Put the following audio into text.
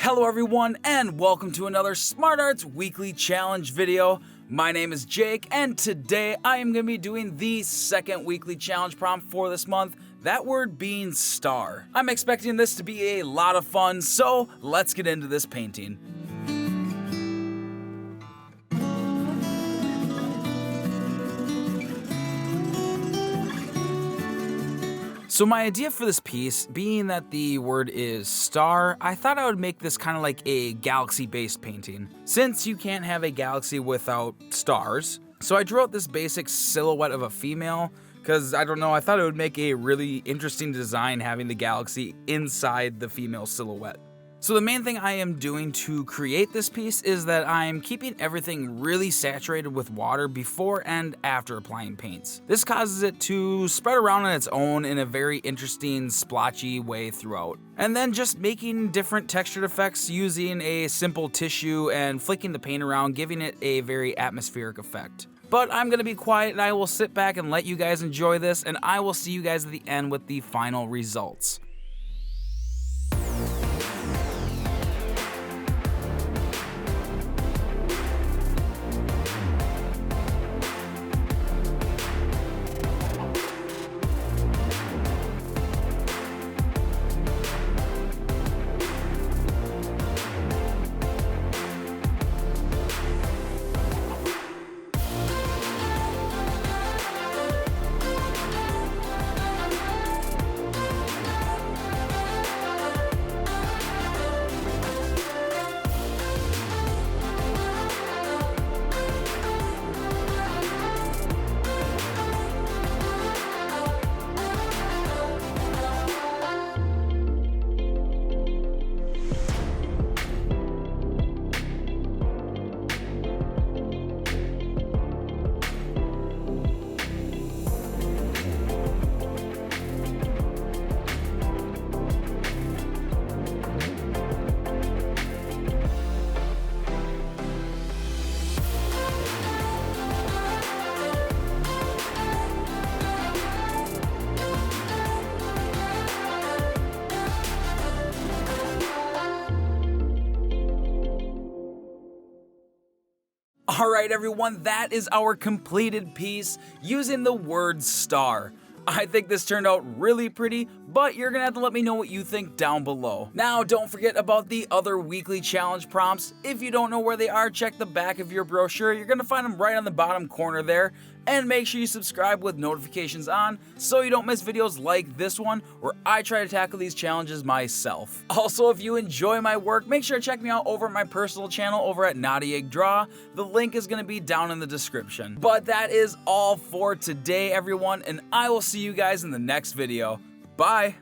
Hello everyone and welcome to another Smart Arts Weekly Challenge video. My name is Jake and today I am going to be doing the second weekly challenge prompt for this month, that word being star. I'm expecting this to be a lot of fun, so let's get into this painting. So my idea for this piece, being that the word is star, I thought I would make this kind of like a galaxy-based painting, since you can't have a galaxy without stars. So I drew out this basic silhouette of a female, because I don't know, I thought it would make a really interesting design having the galaxy inside the female silhouette. So the main thing I am doing to create this piece is that I'm keeping everything really saturated with water before and after applying paints. This causes it to spread around on its own in a very interesting splotchy way throughout. And then just making different textured effects using a simple tissue and flicking the paint around, giving it a very atmospheric effect. But I'm gonna be quiet and I will sit back and let you guys enjoy this, and I will see you guys at the end with the final results. Alright everyone, that is our completed piece using the word star. I think this turned out really pretty, but you're gonna have to let me know what you think down below. Now, don't forget about the other weekly challenge prompts. If you don't know where they are, check the back of your brochure. You're gonna find them right on the bottom corner there. And make sure you subscribe with notifications on so you don't miss videos like this one where I try to tackle these challenges myself. Also, if you enjoy my work, make sure to check me out over at my personal channel over at Naughty Egg Draw. The link is going to be down in the description. But that is all for today, everyone, and I will see you guys in the next video. Bye!